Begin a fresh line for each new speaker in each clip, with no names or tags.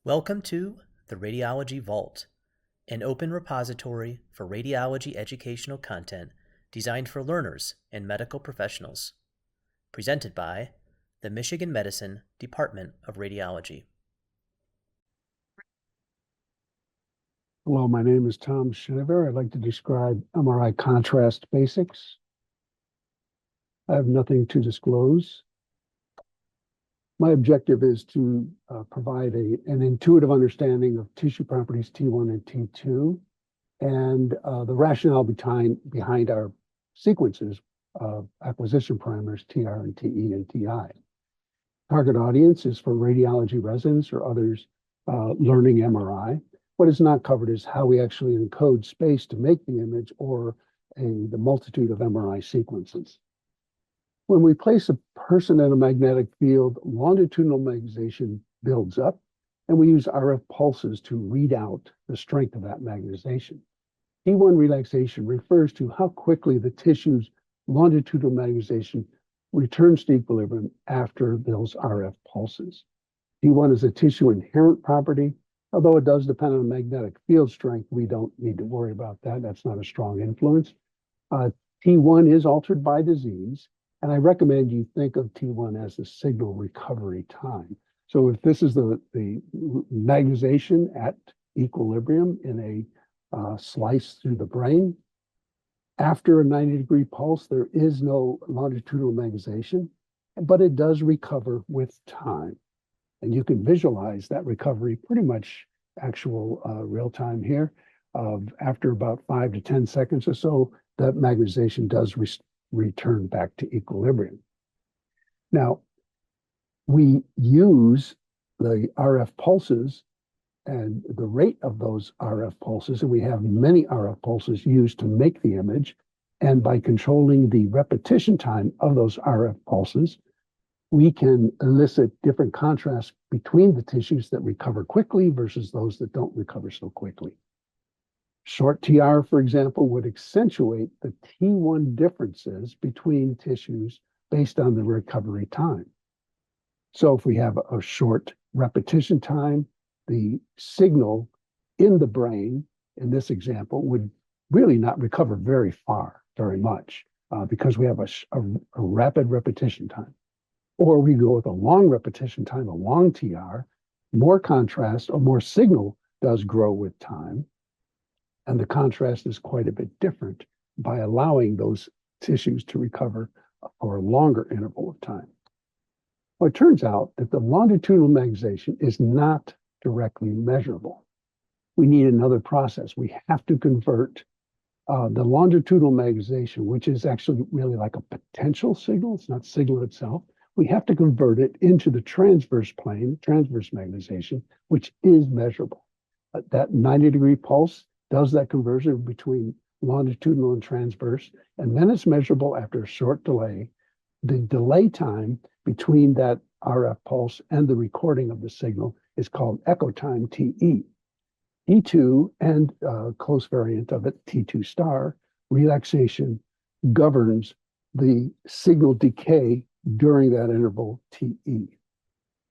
Welcome to the Radiology Vault, an open repository for radiology educational content designed for learners and medical professionals. Presented by the Michigan Medicine Department of Radiology.
Hello, my name is Tom Chenevert. I'd like to describe MRI Contrast Physics. I have nothing to disclose. My objective is to provide an intuitive understanding of tissue properties T1 and T2 and the rationale behind our sequences of acquisition parameters TR and TE and TI. Target audience is for radiology residents or others learning MRI. What is not covered is how we actually encode space to make the image or the multitude of MRI sequences. When we place a person in a magnetic field, longitudinal magnetization builds up, and we use RF pulses to read out the strength of that magnetization. T1 relaxation refers to how quickly the tissue's longitudinal magnetization returns to equilibrium after those RF pulses. T1 is a tissue inherent property. Although it does depend on magnetic field strength, we don't need to worry about that. That's not a strong influence. T1 is altered by disease, and I recommend you think of T1 as the signal recovery time. So if this is the magnetization at equilibrium in a slice through the brain, after a 90-degree pulse, there is no longitudinal magnetization, but it does recover with time. And you can visualize that recovery pretty much actual real time here. After about 5 to 10 seconds or so, that magnetization does return back to equilibrium. Now, we use the RF pulses and the rate of those RF pulses, and we have many RF pulses used to make the image. And by controlling the repetition time of those RF pulses, we can elicit different contrasts between the tissues that recover quickly versus those that don't recover so quickly. Short TR, for example, would accentuate the T1 differences between tissues based on the recovery time. So if we have a short repetition time, the signal in the brain, in this example, would really not recover very much, because we have a rapid repetition time. Or we go with a long repetition time, a long TR, more contrast or more signal does grow with time. And the contrast is quite a bit different by allowing those tissues to recover for a longer interval of time. Well, it turns out that the longitudinal magnetization is not directly measurable. We need another process. We have to convert the longitudinal magnetization, which is actually really like a potential signal. It's not signal itself. We have to convert it into the transverse plane, transverse magnetization, which is measurable. That 90-degree pulse does that conversion between longitudinal and transverse, and then it's measurable after a short delay. The delay time between that RF pulse and the recording of the signal is called echo time, TE. T2 and close variant of it, T2 star, relaxation governs the signal decay during that interval, TE.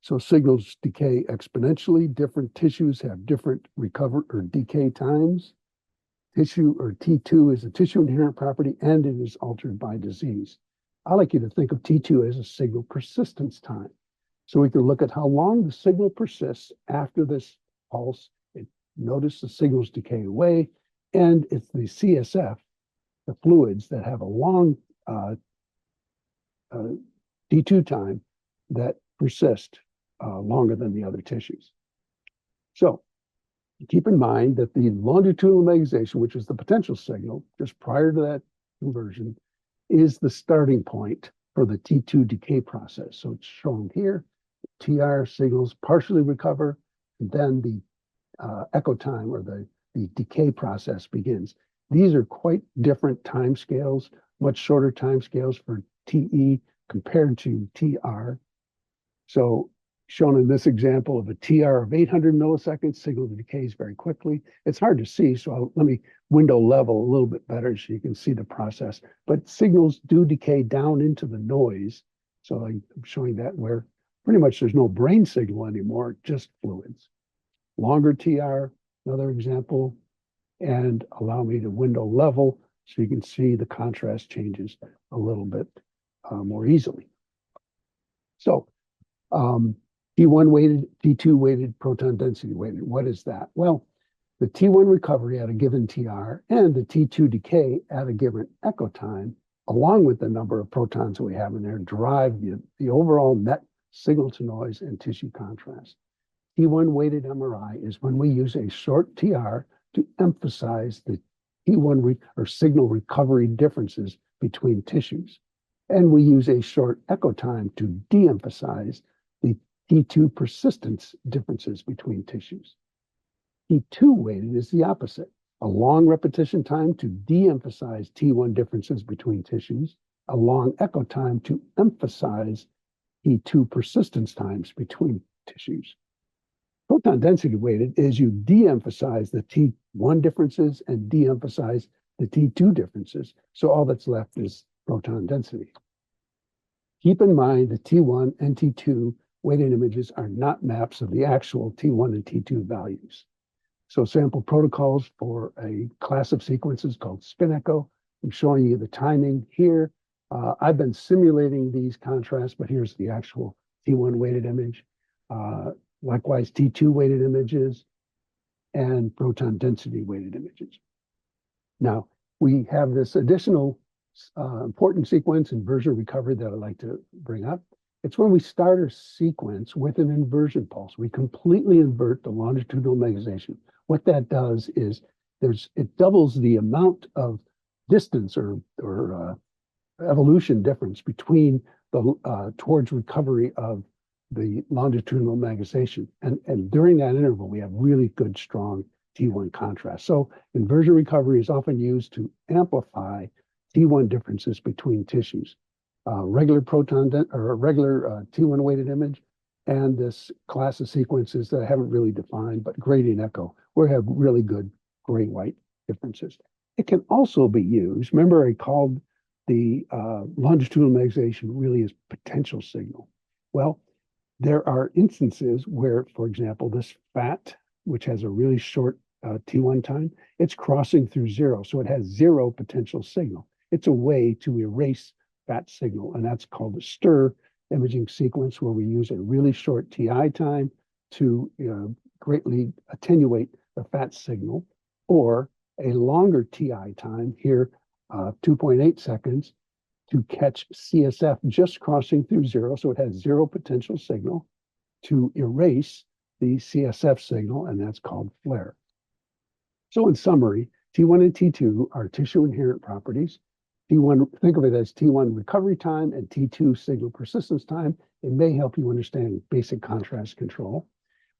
So signals decay exponentially. Different tissues have different recover or decay times. Tissue or T2 is a tissue inherent property, and it is altered by disease. I like you to think of T2 as a signal persistence time. So we can look at how long the signal persists after this pulse. Notice the signals decay away, and it's the CSF, the fluids that have a long T2 time that persist longer than the other tissues. So keep in mind that the longitudinal magnetization, which is the potential signal just prior to that conversion, is the starting point for the T2 decay process. So it's shown here. TR signals partially recover, and then the echo time or the decay process begins. These are quite different time scales, much shorter time scales for TE compared to TR. So shown in this example of a TR of 800 milliseconds, signal decays very quickly. It's hard to see, so let me window level a little bit better so you can see the process. But signals do decay down into the noise. So I'm showing that where pretty much there's no brain signal anymore, just fluids. longer TR, another example, and allow me to window level so you can see the contrast changes a little bit more easily. So T1 weighted, T2 weighted, proton density weighted. What is that? Well, the T1 recovery at a given TR and the T2 decay at a given echo time, along with the number of protons we have in there, drive the overall net signal to noise and tissue contrast. T1 weighted MRI is when we use a short TR to emphasize the T1 or signal recovery differences between tissues. And we use a short echo time to de-emphasize the T2 persistence differences between tissues. T2 weighted is the opposite, a long repetition time to de-emphasize T1 differences between tissues, a long echo time to emphasize T2 persistence times between tissues. Proton density weighted is you de-emphasize the T1 differences and de-emphasize the T2 differences. So all that's left is proton density. Keep in mind the T1 and T2 weighted images are not maps of the actual T1 and T2 values. So sample protocols for a class of sequences called spin echo. I'm showing you the timing here. I've been simulating these contrasts, but here's the actual T1 weighted image. Likewise, T2 weighted images and proton density weighted images. Now, we have this additional important sequence, inversion recovery, that I'd like to bring up. It's when we start a sequence with an inversion pulse. We completely invert the longitudinal megazation. What that does is it doubles the amount of distance or evolution difference between the towards recovery of the longitudinal megazation. And during that interval, we have really good, strong T1 contrast. So inversion recovery is often used to amplify T1 differences between tissues. Regular regular T1 weighted image and this class of sequences that I haven't really defined, but gradient echo, where we have really good gray-white differences. It can also be used, remember I called the longitudinal megazation really as potential signal. Well, there are instances where, for example, this fat, which has a really short T1 time, it's crossing through zero, so it has zero potential signal. It's a way to erase fat signal, and that's called a stir imaging sequence, where we use a really short TI time to greatly attenuate the fat signal, or a longer TI time, here 2.8 seconds, to catch CSF just crossing through zero, so it has zero potential signal, to erase the CSF signal, and that's called flare. So in summary, T1 and T2 are tissue inherent properties. T1, think of it as T1 recovery time and T2 signal persistence time. It may help you understand basic contrast control.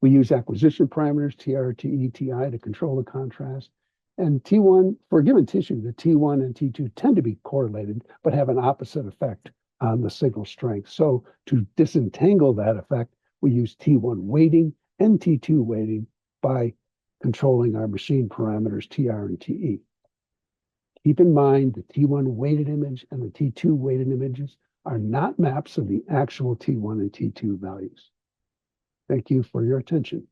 We use acquisition parameters, TR, TE, TI, to control the contrast. And T1, for a given tissue, the T1 and T2 tend to be correlated, but have an opposite effect on the signal strength. So to disentangle that effect, we use T1 weighting and T2 weighting by controlling our machine parameters, TR and TE. Keep in mind the T1 weighted image and the T2 weighted images are not maps of the actual T1 and T2 values. Thank you for your attention.